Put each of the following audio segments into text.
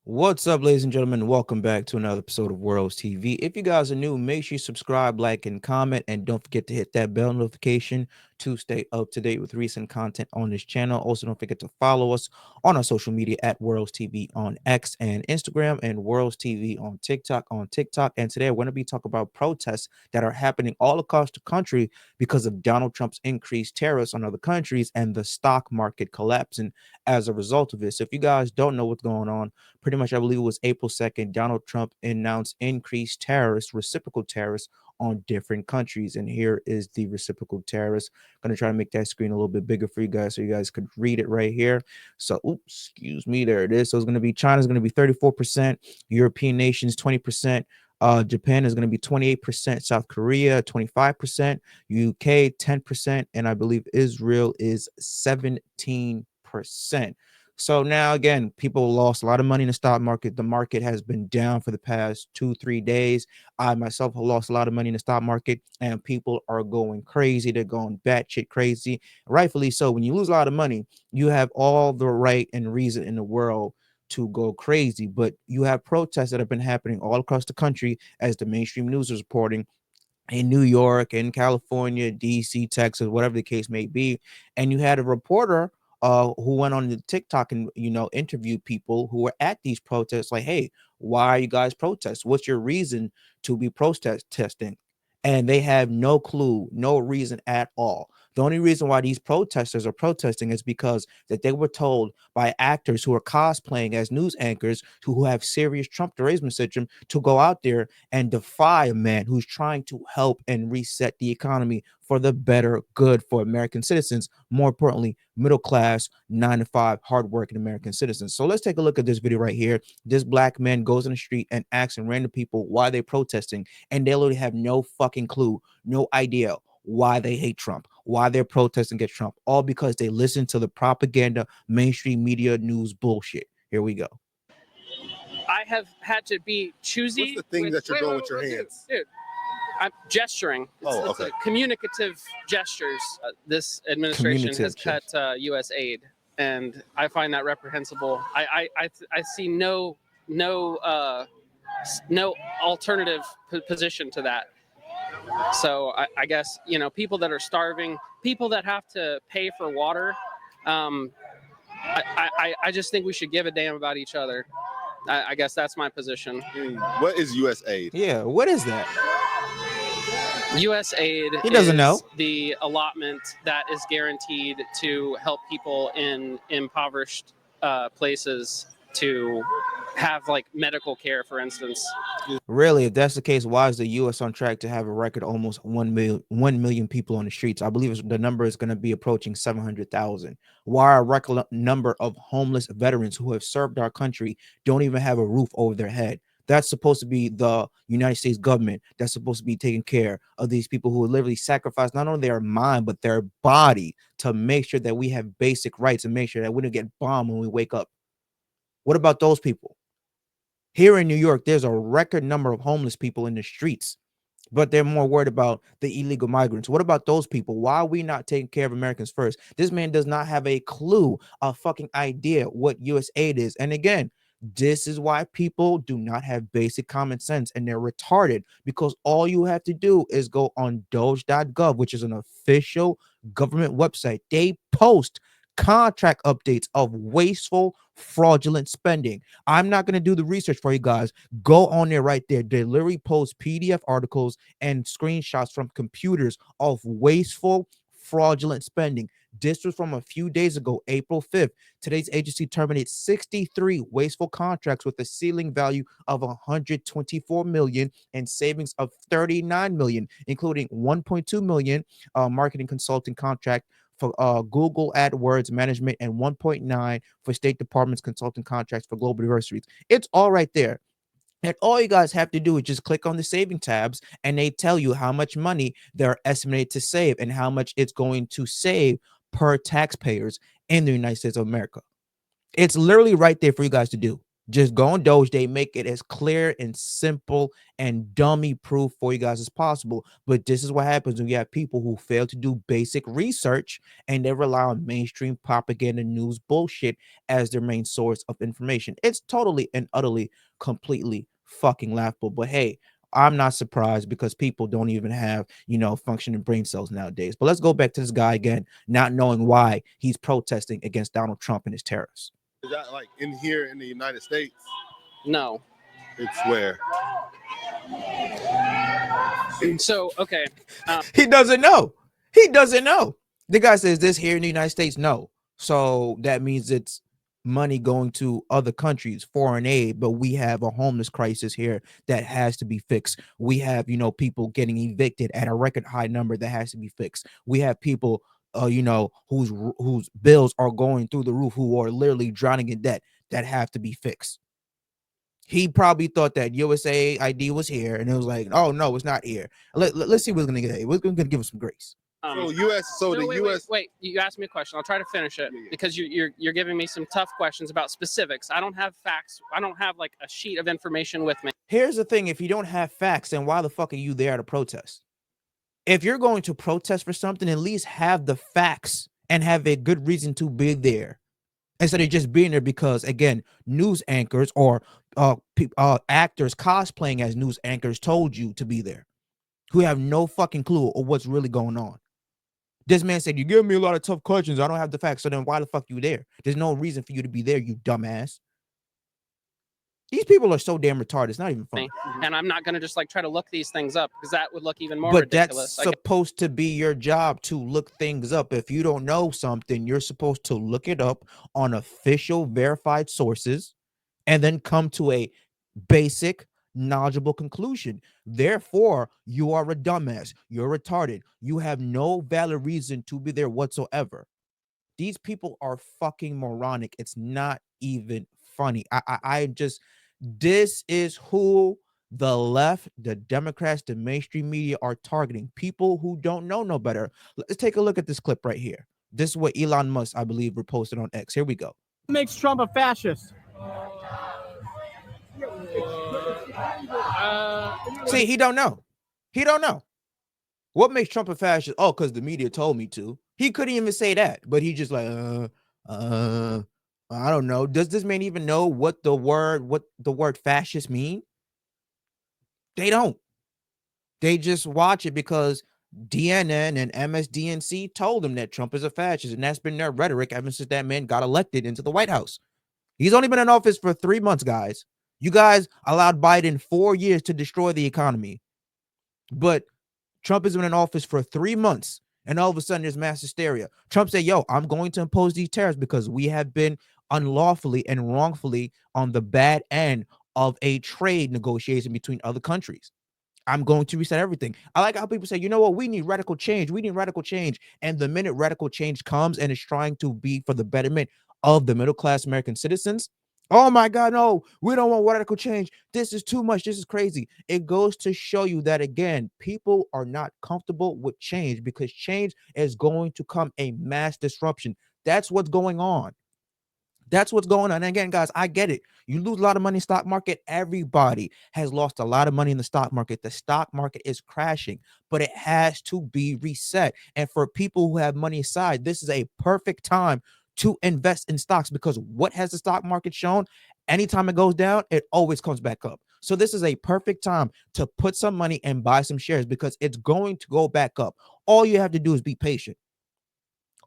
What's up, ladies and gentlemen? Welcome back to another episode of Worlds TV. If you guys are new, make sure you subscribe, like, and comment, and don't forget to hit that bell notification to stay up to date with recent content on this channel. Also, don't forget to follow us on our social media at Worlds TV on X and Instagram, and Worlds TV on TikTok. And today we're going to be talking about protests that are happening all across the country because of Donald Trump's increased tariffs on other countries and the stock market collapsing as a result of it. So if you guys don't know what's going on, pretty much, I believe it was April 2nd, Donald Trump announced increased tariffs, reciprocal tariffs on different countries. And here is the reciprocal tariffs. I'm going to try to make that screen a little bit bigger for you guys so you guys could read it right here. So, oops, excuse me, there it is. So it's going to be China's going to be 34%, European nations 20%. Japan is going to be 28%, South Korea 25%, UK 10%, and I believe Israel is 17%. So now again, people lost a lot of money in the stock market. The market has been down for the past 2-3 days. I myself have lost a lot of money in the stock market, and people are going crazy. They're going batshit crazy, rightfully so. When you lose a lot of money, you have all the right and reason in the world to go crazy. But you have protests that have been happening all across the country, as the mainstream news is reporting, in New York, in California, DC, Texas, whatever the case may be. And you had a reporter who went on the TikTok and interviewed people who were at these protests, like, hey, why are you guys protesting? What's your reason to be protesting? And they have no clue, no reason at all. The only reason why these protesters are protesting is because that they were told by actors who are cosplaying as news anchors who have serious Trump derangement syndrome to go out there and defy a man who's trying to help and reset the economy for the better good for American citizens. More importantly, middle class, 9 to 5, hardworking American citizens. So let's take a look at this video right here. This black man goes in the street and asks random people why they're protesting, and they literally have no fucking clue, no idea why they hate Trump, why they're protesting against Trump, all because they listen to the propaganda, mainstream media news bullshit. Here we go. I have had to be choosy. What's the thing that you're doing with your hands? Dude, I'm gesturing. It's communicative gestures. This administration has cut U.S. aid, and I find that reprehensible. I see no alternative position to that. So I guess people that are starving, people that have to pay for water. I just think we should give a damn about each other. I guess that's my position. What is U.S. aid? Yeah, what is that? U.S. aid He doesn't know. The allotment that is guaranteed to help people in impoverished places to have like medical care, for instance. Really, if that's the case, why is the U.S. on track to have a record almost 1 million people on the streets? I believe the number is going to be approaching 700,000. Why a record number of homeless veterans who have served our country don't even have a roof over their head? That's supposed to be the United States government that's supposed to be taking care of these people who literally sacrifice not only their mind, but their body to make sure that we have basic rights and make sure that we don't get bombed when we wake up. What about those people? Here in New York, there's a record number of homeless people in the streets, but they're more worried about the illegal migrants. What about those people? Why are we not taking care of Americans first? This man does not have a clue, a fucking idea what U.S. aid is. And again, this is why people do not have basic common sense, and they're retarded, because all you have to do is go on doge.gov, which is an official government website. They post contract updates of wasteful, fraudulent spending. I'm not going to do the research for you guys. Go on there right there. They literally post PDF articles and screenshots from computers of wasteful, fraudulent spending. This was from a few days ago, April 5th. Today's agency terminated 63 wasteful contracts with a ceiling value of 124 million and savings of 39 million, including 1.2 million marketing consulting contract for Google AdWords management and 1.9 for State Department's consulting contracts for global universities. It's all right there. And all you guys have to do is just click on the saving tabs, and they tell you how much money they're estimated to save and how much it's going to save per taxpayers in the United States of America. It's literally right there for you guys to do. Just go on Doge. They make it as clear and simple and dummy proof for you guys as possible. But this is what happens when you have people who fail to do basic research and they rely on mainstream propaganda news bullshit as their main source of information. It's totally and utterly, completely fucking laughable. But hey, I'm not surprised because people don't even have, functioning brain cells nowadays. But let's go back to this guy again, not knowing why he's protesting against Donald Trump and his tariffs. Is that like in here in the United States? No. It's where? So, okay. He doesn't know. He doesn't know. The guy says this here in the United States? No. So that means it's money going to other countries, foreign aid, but we have a homeless crisis here that has to be fixed. We have, people getting evicted at a record high number that has to be fixed. We have people whose bills are going through the roof, who are literally drowning in debt, that have to be fixed. He probably thought that USA ID was here, and it was like, oh no, it's not here. Let's see what's gonna get. We're gonna give him some grace. Wait, you asked me a question. I'll try to finish it because you're giving me some tough questions about specifics. I don't have facts. I don't have like a sheet of information with me. Here's the thing: if you don't have facts, then why the fuck are you there to protest? If you're going to protest for something, at least have the facts and have a good reason to be there, instead of just being there because, again, news anchors or actors cosplaying as news anchors told you to be there, who have no fucking clue of what's really going on. This man said, you give me a lot of tough questions. I don't have the facts. So then why the fuck you there? There's no reason for you to be there, you dumbass. These people are so damn retarded. It's not even funny. And I'm not going to just like try to look these things up because that would look even more ridiculous. But that's supposed to be your job, to look things up. If you don't know something, you're supposed to look it up on official verified sources and then come to a basic, knowledgeable conclusion. Therefore, you are a dumbass. You're retarded. You have no valid reason to be there whatsoever. These people are fucking moronic. It's not even funny. This is who the left, the Democrats, the mainstream media are targeting. People who don't know no better. Let's take a look at this clip right here. This is what Elon Musk, I believe, reposted on X. Here we go. What makes Trump a fascist? See, he don't know. He don't know. What makes Trump a fascist? Oh, because the media told me to. He couldn't even say that, but he just like, I don't know. Does this man even know what the word fascist mean? They don't. They just watch it because DNN and MSDNC told them that Trump is a fascist, and that's been their rhetoric ever since that man got elected into the White House. He's only been in office for 3 months, guys. You guys allowed Biden 4 years to destroy the economy, but Trump has been in office for 3 months, and all of a sudden there's mass hysteria. Trump said, yo, I'm going to impose these tariffs because we have been unlawfully and wrongfully on the bad end of a trade negotiation between other countries. I'm going to reset everything. I like how people say, you know what, we need radical change. We need radical change. And the minute radical change comes and is trying to be for the betterment of the middle-class American citizens, oh my God, no, we don't want radical change. This is too much. This is crazy. It goes to show you that, again, people are not comfortable with change because change is going to come a mass disruption. That's what's going on. That's what's going on. And again, guys, I get it. You lose a lot of money in the stock market. Everybody has lost a lot of money in the stock market. The stock market is crashing, but it has to be reset. And for people who have money aside, this is a perfect time to invest in stocks because what has the stock market shown? Anytime it goes down, it always comes back up. So this is a perfect time to put some money and buy some shares because it's going to go back up. All you have to do is be patient.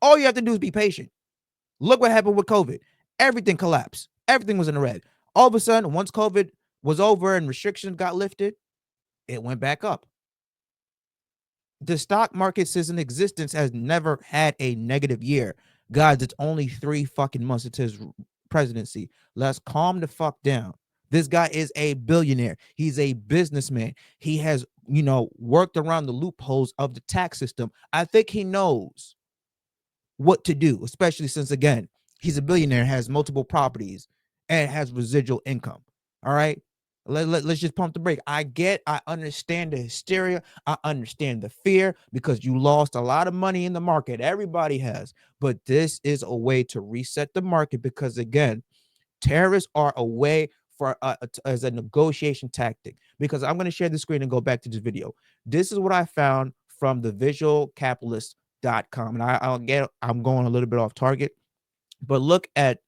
All you have to do is be patient. Look what happened with COVID. Everything collapsed. Everything was in the red. All of a sudden, once COVID was over and restrictions got lifted, it went back up. The stock market since in existence has never had a negative year. Guys, it's only 3 fucking months into his presidency. Let's calm the fuck down. This guy is a billionaire. He's a businessman. He has, worked around the loopholes of the tax system. I think he knows what to do, especially since, again, he's a billionaire, has multiple properties, and has residual income. All right. Let's just pump the brake. I understand the hysteria. I understand the fear because you lost a lot of money in the market. Everybody has. But this is a way to reset the market because, again, Tariffs are a way for as a negotiation tactic, because I'm going to share the screen and go back to this video. This is what I found from the visualcapitalist.com, and I'm going a little bit off target, but look at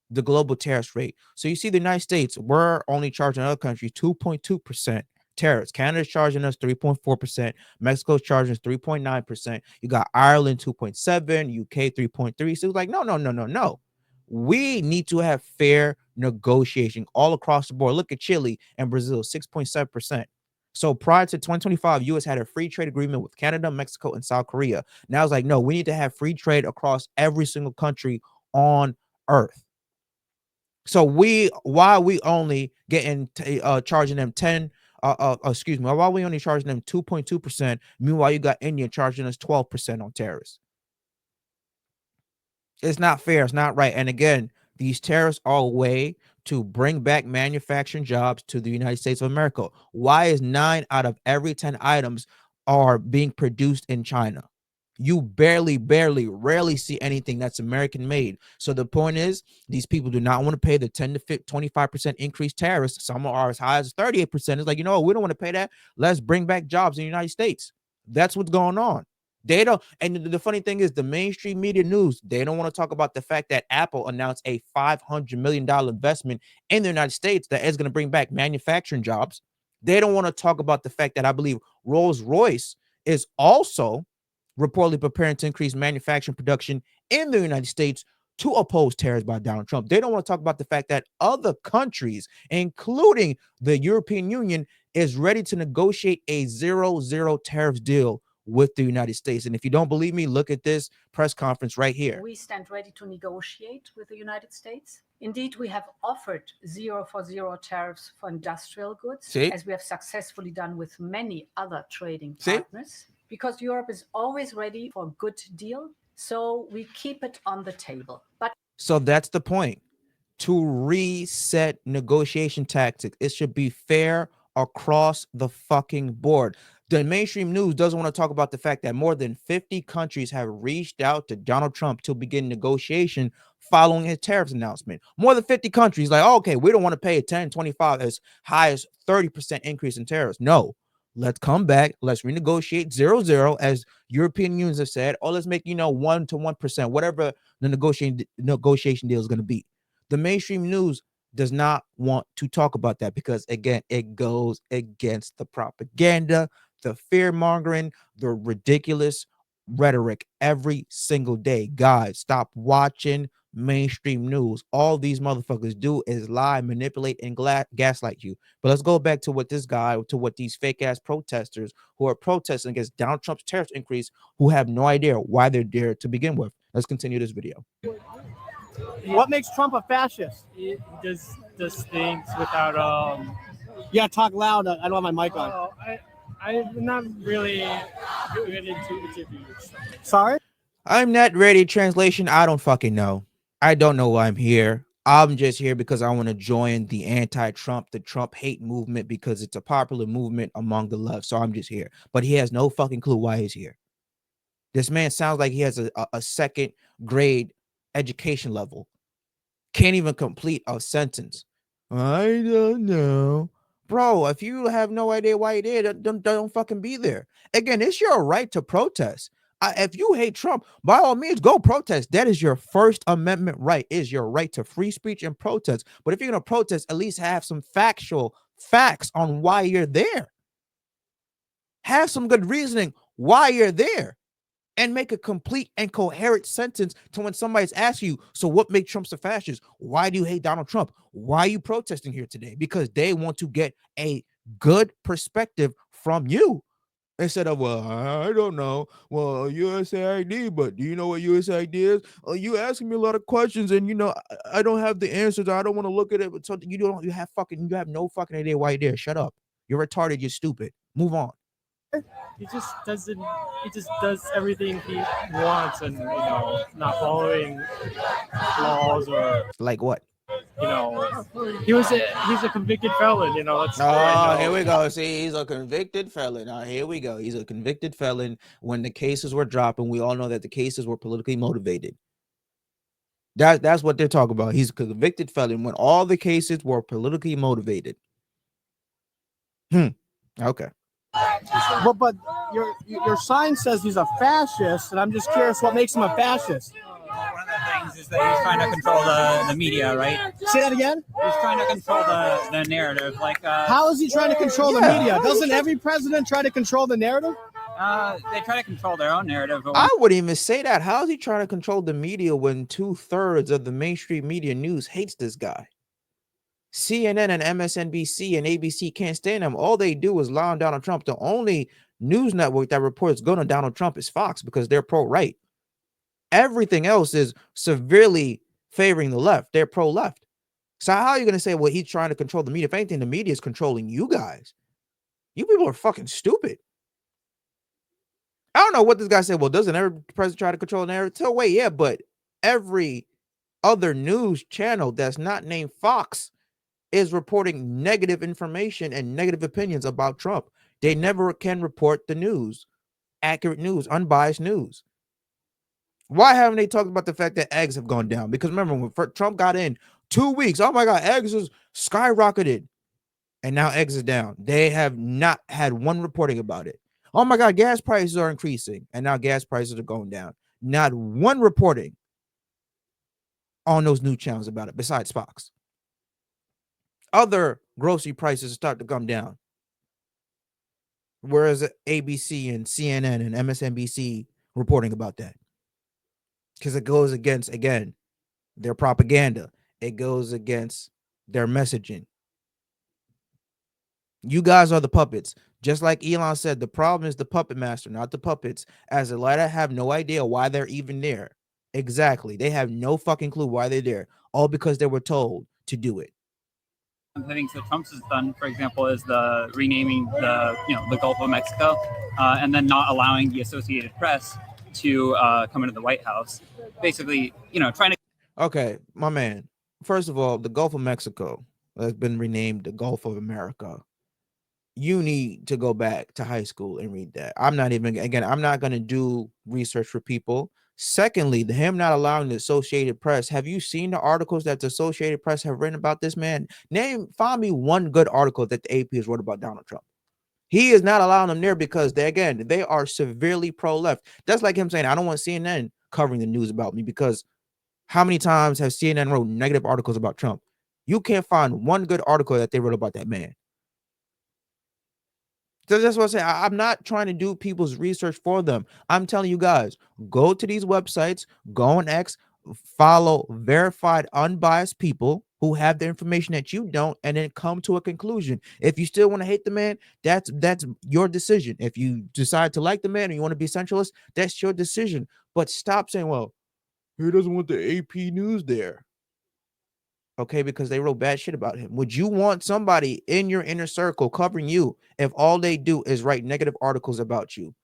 the global tariff rate. So you see the United States, we're only charging other countries 2.2% tariffs. Canada's charging us 3.4%. Mexico's charging us 3.9%. You got Ireland 2.7, UK 3.3. So it's like, no, no, no, no, no. We need to have fair negotiation all across the board. Look at Chile and Brazil, 6.7%. So prior to 2025, US had a free trade agreement with Canada, Mexico, and South Korea. Now it's like, no, we need to have free trade across every single country on earth. So why are we only getting charging them 10 excuse me, why are we only charging them 2.2%? Meanwhile, you got India charging us 12% on tariffs. It's not fair. It's not right. And again, these tariffs are a way to bring back manufacturing jobs to the United States of America. Why is 9 out of every 10 items are being produced in China? You rarely see anything that's American made. So the point is, these people do not want to pay the 10 to 25% increased tariffs. Some are as high as 38%. It's like, you know, we don't want to pay that. Let's bring back jobs in the United States. That's what's going on. They don't, and the funny thing is, the mainstream media news, they don't want to talk about the fact that Apple announced a $500 million investment in the United States that is going to bring back manufacturing jobs. They don't want to talk about the fact that I believe Rolls-Royce is also reportedly preparing to increase manufacturing production in the United States to oppose tariffs by Donald Trump. They don't want to talk about the fact that other countries, including the European Union, is ready to negotiate a 0-0 tariffs deal with the United States. And if you don't believe me, look at this press conference right here. We stand ready to negotiate with the United States. Indeed, we have offered 0 tariffs for industrial goods, as we have successfully done with many other trading partners, because Europe is always ready for a good deal. So we keep it on the table. So that's the point. To reset negotiation tactics, it should be fair across the fucking board. The mainstream news doesn't want to talk about the fact that more than 50 countries have reached out to Donald Trump to begin negotiation following his tariffs announcement. More than 50 countries like, oh, okay, we don't want to pay a 10, 25, as high as 30% increase in tariffs. No, let's come back. Let's renegotiate 0-0, as European unions have said, or let's make, 1 to 1%, whatever the negotiation deal is going to be. The mainstream news does not want to talk about that because, again, it goes against the propaganda, the fear mongering, the ridiculous rhetoric every single day. Guys, stop watching mainstream news. All these motherfuckers do is lie, manipulate, and gaslight you. But let's go back to what these fake ass protesters who are protesting against Donald Trump's tariff increase, who have no idea why they're there to begin with. Let's continue this video. What makes Trump a fascist? He does things without Yeah, talk loud. I don't have my mic on. I'm not really good into interviews. Sorry? I'm not ready. Translation, I don't fucking know. I don't know why I'm here. I'm just here because I want to join the anti-Trump, the Trump hate movement, because it's a popular movement among the left. So I'm just here. But he has no fucking clue why he's here. This man sounds like he has a second grade education level. Can't even complete a sentence. I don't know. Bro, if you have no idea why you did, don't fucking be there. Again, it's your right to protest. If you hate Trump, by all means, go protest. That is your First Amendment right. It is your right to free speech and protest. But if you're going to protest, at least have some facts on why you're there. Have some good reasoning why you're there. And make a complete and coherent sentence to when somebody's asking you, so what makes Trump a fascist? Why do you hate Donald Trump? Why are you protesting here today? Because they want to get a good perspective from you. Instead of, well, I don't know. Well, USAID, but do you know what USAID is? You asking me a lot of questions, and I don't have the answers. I don't want to look at it, but something you have no fucking idea why you're there. Shut up. You're retarded. You're stupid. Move on. He just does everything he wants, and not following laws or like what? He's a convicted felon. Here we go. See, he's a convicted felon. Here we go. He's a convicted felon. When the cases were dropped, and we all know that the cases were politically motivated. That's what they're talking about. He's a convicted felon when all the cases were politically motivated. Okay. But your sign says he's a fascist, and I'm just curious what makes him a fascist. One of the things is that he's trying to control the media, right? Say that again? He's trying to control the narrative. Like, how is he trying to control the media? Doesn't every president try to control the narrative? They try to control their own narrative. I wouldn't even say that. How is he trying to control the media when 2/3 of the mainstream media news hates this guy? CNN and MSNBC and ABC can't stand him. All they do is lie on Donald Trump. The only news network that reports good on Donald Trump is Fox because they're pro-right. Everything else is severely favoring the left. They're pro-left. So how are you going to say, well, he's trying to control the media? If anything, the media is controlling you guys. You people are fucking stupid. I don't know what this guy said. Well, doesn't every president try to control the narrative? So wait, yeah, but every other news channel that's not named Fox is reporting negative information and negative opinions about Trump. They never can report the news, accurate news, unbiased news. Why haven't they talked about the fact that eggs have gone down? Because remember, when Trump got in 2 weeks, oh my God, eggs has skyrocketed. And now eggs are down. They have not had one reporting about it. Oh my God, gas prices are increasing. And now gas prices are going down. Not one reporting on those new channels about it, besides Fox. Other grocery prices start to come down. Whereas ABC and CNN and MSNBC reporting about that. Because it goes against, again, their propaganda. It goes against their messaging. You guys are the puppets. Just like Elon said, the problem is the puppet master, not the puppets. As the latter have no idea why they're even there. Exactly. They have no fucking clue why they're there. All because they were told to do it. One of the things that Trump has done, for example, is the renaming the Gulf of Mexico, and then not allowing the Associated Press to come into the White House. Basically, trying to. Okay, my man. First of all, the Gulf of Mexico has been renamed the Gulf of America. You need to go back to high school and read that. I'm not going to do research for people. Secondly, him not allowing the Associated Press. Have you seen the articles that the Associated Press have written about this man? Find me one good article that the AP has wrote about Donald Trump. He is not allowing them there because they are severely pro-left. That's like him saying, I don't want CNN covering the news about me, because how many times have CNN wrote negative articles about Trump? You can't find one good article that they wrote about that man. So that's what I say. I'm not trying to do people's research for them. I'm telling you guys, go to these websites, go on X, follow verified, unbiased people who have the information that you don't, and then come to a conclusion. If you still want to hate the man, that's your decision. If you decide to like the man and you want to be centralist, that's your decision. But stop saying, well, he doesn't want the AP news there. Okay, because they wrote bad shit about him. Would you want somebody in your inner circle covering you if all they do is write negative articles about you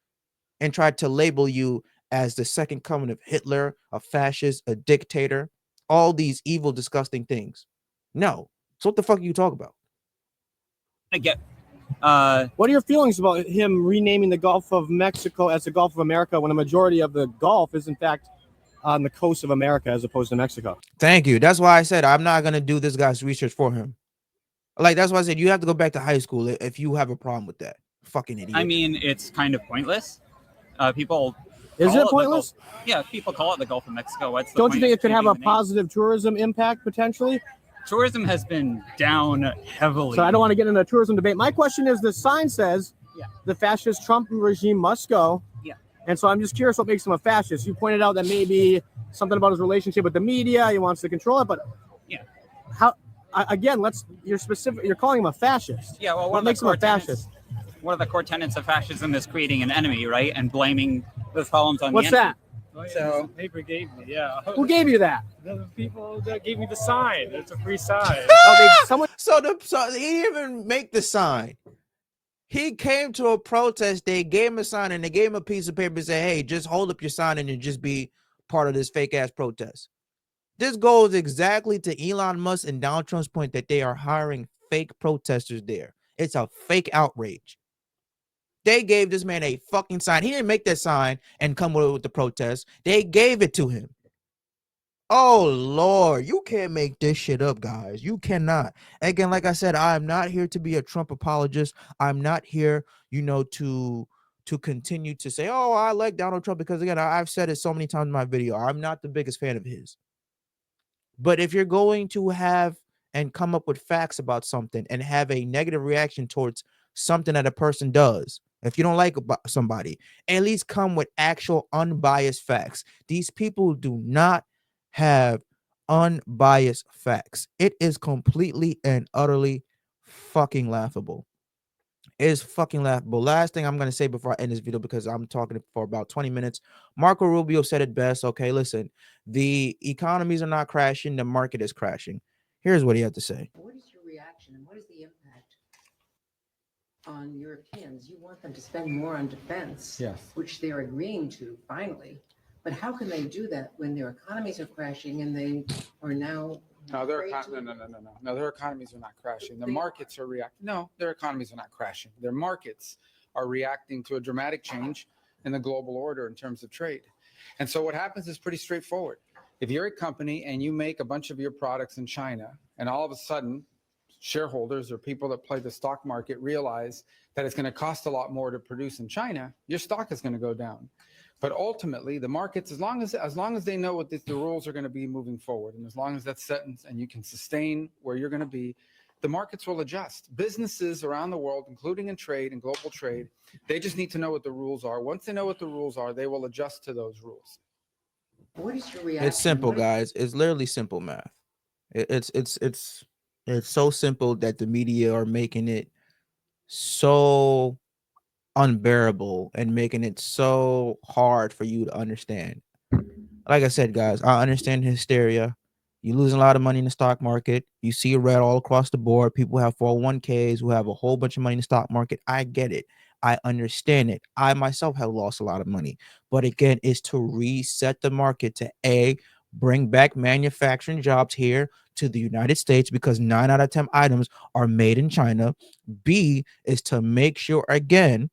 and try to label you as the second coming of Hitler, a fascist, a dictator, all these evil, disgusting things? No. So what the fuck are you talking about? What are your feelings about him renaming the Gulf of Mexico as the Gulf of America when a majority of the Gulf is in fact on the coast of America as opposed to Mexico? Thank you. That's why I said I'm not going to do this guy's research for him. Like, that's why I said you have to go back to high school if you have a problem with that. Fucking idiot. I mean, it's kind of pointless. People. Is it pointless? Yeah, people call it the Gulf of Mexico. Don't you think it could have a positive tourism impact potentially? Tourism has been down heavily. So I don't want to get into a tourism debate. My question is, the sign says the fascist Trump regime must go. Yeah. And so I'm just curious what makes him a fascist. You pointed out that maybe something about his relationship with the media, he wants to control it, but yeah. How again, you're calling him a fascist. Yeah, well, what makes him a fascist? One of the core tenets of fascism is creating an enemy, right? And blaming those problems on What's the enemy. that? So the paper gave me, Who gave you that? The people that gave me the sign. It's a free sign. So he didn't even make the sign. He came to a protest. They gave him a sign and they gave him a piece of paper and said, hey, just hold up your sign and just be part of this fake ass protest. This goes exactly to Elon Musk and Donald Trump's point that they are hiring fake protesters there. It's a fake outrage. They gave this man a fucking sign. He didn't make that sign and come with the protest. They gave it to him. Oh Lord, you can't make this shit up, guys. You cannot. Again, like I said, I'm not here to be a Trump apologist. I'm not here, to continue to say, "Oh, I like Donald Trump," because again, I've said it so many times in my video. I'm not the biggest fan of his. But if you're going to have and come up with facts about something and have a negative reaction towards something that a person does, if you don't like somebody, at least come with actual unbiased facts. These people do not have unbiased facts. It is completely and utterly fucking laughable. It is fucking laughable. Last thing I'm going to say before I end this video, because I'm talking for about 20 minutes. Marco Rubio said it best. Okay, listen, the economies are not crashing. The market is crashing. Here's what he had to say. What is your reaction and what is the impact on Europeans? You want them to spend more on defense, yes, which they're agreeing to finally. But how can they do that when their economies are crashing and they are now? No, their economies are not crashing. The markets are reacting. No, their economies are not crashing. Their markets are reacting to a dramatic change in the global order in terms of trade. And so what happens is pretty straightforward. If you're a company and you make a bunch of your products in China, and all of a sudden shareholders or people that play the stock market realize that it's going to cost a lot more to produce in China, your stock is going to go down. But ultimately, the markets, as long as they know what the rules are going to be moving forward, and as long as that's set and you can sustain where you're going to be, the markets will adjust. Businesses around the world, including in trade and global trade, they just need to know what the rules are. Once they know what the rules are, they will adjust to those rules. What is your reaction? It's simple, guys. It's literally simple math. It's so simple that the media are making it so unbearable and making it so hard for you to understand. Like I said, guys, I understand hysteria. You losing a lot of money in the stock market. You see it red all across the board. People have 401ks who have a whole bunch of money in the stock market. I get it. I understand it. I myself have lost a lot of money. But again, it's to reset the market to bring back manufacturing jobs here to the United States, because 9 out of 10 items are made in China. B is to make sure, again,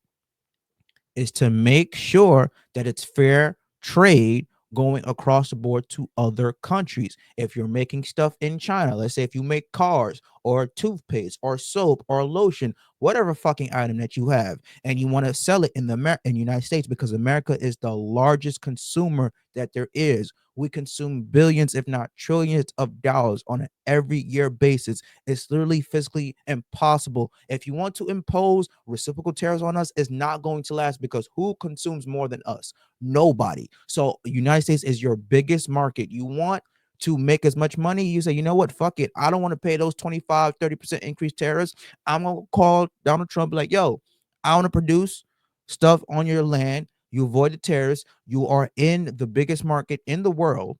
that it's fair trade going across the board to other countries. If you're making stuff in China, let's say if you make cars or toothpaste or soap or lotion, whatever fucking item that you have, and you want to sell it in the United States, because America is the largest consumer that there is. We consume billions, if not trillions of dollars on an every year basis. It's literally physically impossible. If you want to impose reciprocal tariffs on us, it's not going to last, because who consumes more than us? Nobody. So United States is your biggest market. You want to make as much money, you say, you know what, fuck it, I don't want to pay those 25-30% increased tariffs. I'm gonna call Donald Trump like, yo, I want to produce stuff on your land. You avoid the tariffs. You are in the biggest market in the world.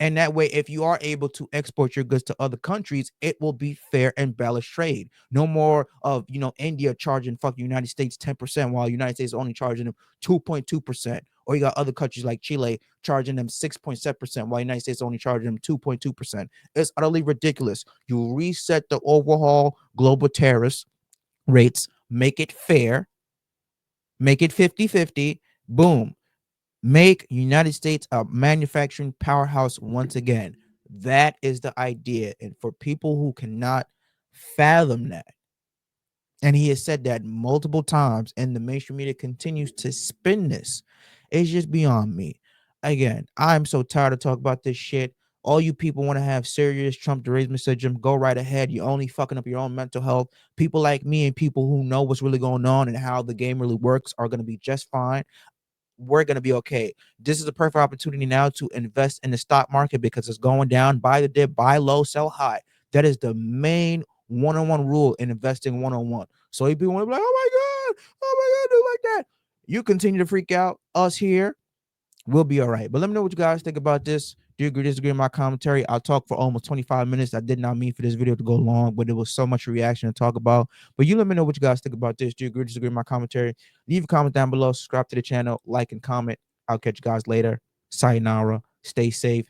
And that way, if you are able to export your goods to other countries, it will be fair and balanced trade. No more of, India charging fuck United States 10%, while United States only charging them 2.2%. Or you got other countries like Chile charging them 6.7%, while United States only charging them 2.2%. It's utterly ridiculous. You reset the overall global tariffs rates, make it fair, make it 50-50, boom. Make United States a manufacturing powerhouse once again. That is the idea. And for people who cannot fathom that, and he has said that multiple times, and the mainstream media continues to spin this, it's just beyond me. Again, I'm so tired of talking about this shit. All you people want to have serious Trump derangement syndrome, go right ahead. You're only fucking up your own mental health. People like me and people who know what's really going on and how the game really works are going to be just fine. We're going to be okay. This is a perfect opportunity now to invest in the stock market, because it's going down. Buy the dip, buy low, sell high. That is the main one-on-one rule in investing one-on-one. So if people want to be like, oh my God, do like that. You continue to freak out. Us here, we'll be all right. But let me know what you guys think about this. Do you agree, disagree with my commentary? I'll talk for almost 25 minutes. I did not mean for this video to go long, but it was so much reaction to talk about. But you let me know what you guys think about this. Do you agree, disagree with my commentary? Leave a comment down below. Subscribe to the channel, like and comment. I'll catch you guys later. Sayonara. Stay safe.